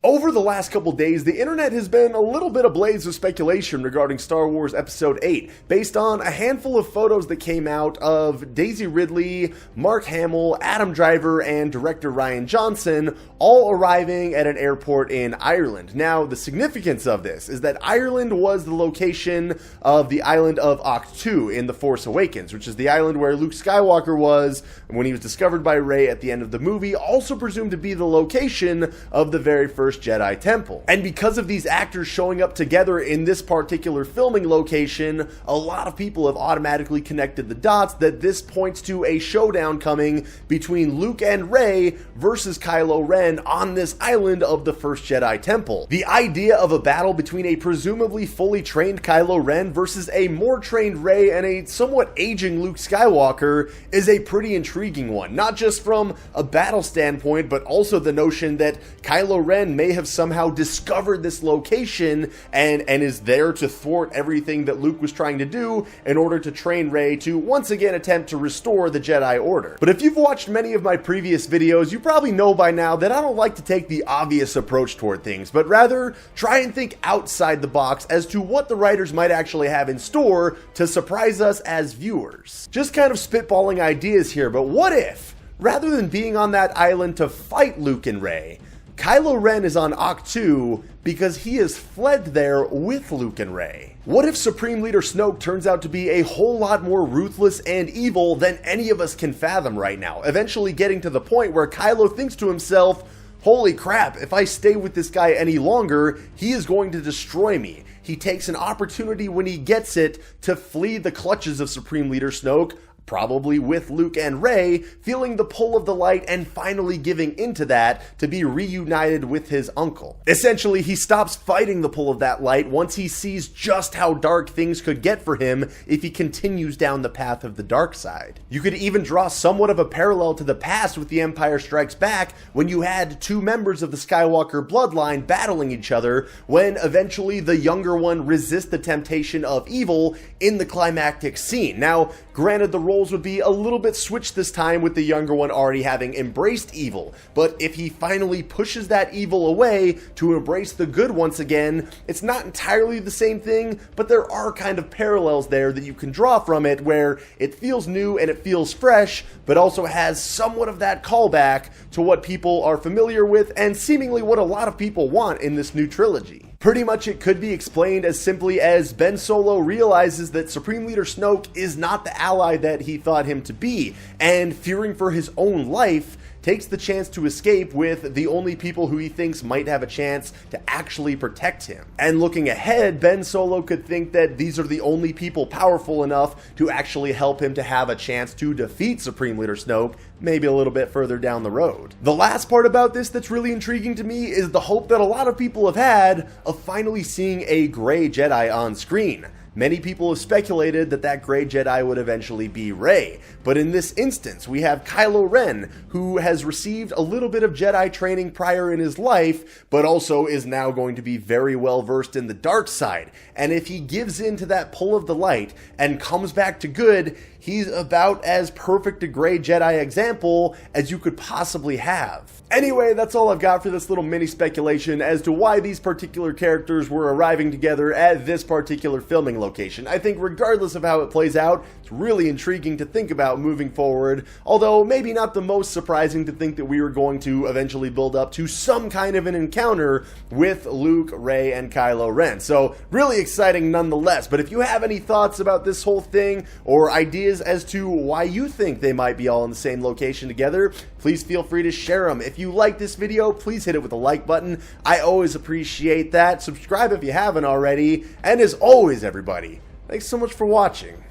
Over the last couple days, the internet has been a little bit ablaze with speculation regarding Star Wars Episode 8, based on a handful of photos that came out of Daisy Ridley, Mark Hamill, Adam Driver, and director Rian Johnson all arriving at an airport in Ireland. Now, the significance of this is that Ireland was the location of the island of Ahch-To in The Force Awakens, which is the island where Luke Skywalker was when he was discovered by Rey at the end of the movie, also presumed to be the location of the very first Jedi Temple. And because of these actors showing up together in this particular filming location, a lot of people have automatically connected the dots that this points to a showdown coming between Luke and Rey versus Kylo Ren on this island of the first Jedi Temple. The idea of a battle between a presumably fully trained Kylo Ren versus a more trained Rey and a somewhat aging Luke Skywalker is a pretty intriguing one, not just from a battle standpoint, but also the notion that Kylo Ren may have somehow discovered this location and is there to thwart everything that Luke was trying to do in order to train Rey to once again attempt to restore the Jedi Order. But if you've watched many of my previous videos, you probably know by now that I don't like to take the obvious approach toward things, but rather try and think outside the box as to what the writers might actually have in store to surprise us as viewers. Just kind of spitballing ideas here, but what if, rather than being on that island to fight Luke and Rey, Kylo Ren is on Ahch-To because he has fled there with Luke and Rey? What if Supreme Leader Snoke turns out to be a whole lot more ruthless and evil than any of us can fathom right now, eventually getting to the point where Kylo thinks to himself, holy crap, if I stay with this guy any longer, he is going to destroy me. He takes an opportunity when he gets it to flee the clutches of Supreme Leader Snoke, probably with Luke and Rey, feeling the pull of the light and finally giving into that to be reunited with his uncle. Essentially, he stops fighting the pull of that light once he sees just how dark things could get for him if he continues down the path of the dark side. You could even draw somewhat of a parallel to the past with The Empire Strikes Back, when you had two members of the Skywalker bloodline battling each other, when eventually the younger one resists the temptation of evil in the climactic scene. Now, granted, the roles would be a little bit switched this time with the younger one already having embraced evil, but if he finally pushes that evil away to embrace the good once again, it's not entirely the same thing, but there are kind of parallels there that you can draw from it, where it feels new and it feels fresh, but also has somewhat of that callback to what people are familiar with and seemingly what a lot of people want in this new trilogy. Pretty much it could be explained as simply as Ben Solo realizes that Supreme Leader Snoke is not the ally that he thought him to be, and fearing for his own life, takes the chance to escape with the only people who he thinks might have a chance to actually protect him. And looking ahead, Ben Solo could think that these are the only people powerful enough to actually help him to have a chance to defeat Supreme Leader Snoke, maybe a little bit further down the road. The last part about this that's really intriguing to me is the hope that a lot of people have had of finally seeing a gray Jedi on screen. Many people have speculated that that gray Jedi would eventually be Rey, but in this instance, we have Kylo Ren, who has received a little bit of Jedi training prior in his life, but also is now going to be very well versed in the dark side. And if he gives in to that pull of the light and comes back to good, he's about as perfect a gray Jedi example as you could possibly have. Anyway, that's all I've got for this little mini speculation as to why these particular characters were arriving together at this particular filming location. I think regardless of how it plays out, it's really intriguing to think about moving forward, although maybe not the most surprising to think that we were going to eventually build up to some kind of an encounter with Luke, Rey, and Kylo Ren. So really exciting nonetheless. But if you have any thoughts about this whole thing or ideas as to why you think they might be all in the same location together, please feel free to share them. If you like this video, please hit it with a like button. I always appreciate that. Subscribe if you haven't already. And as always, everybody, thanks so much for watching.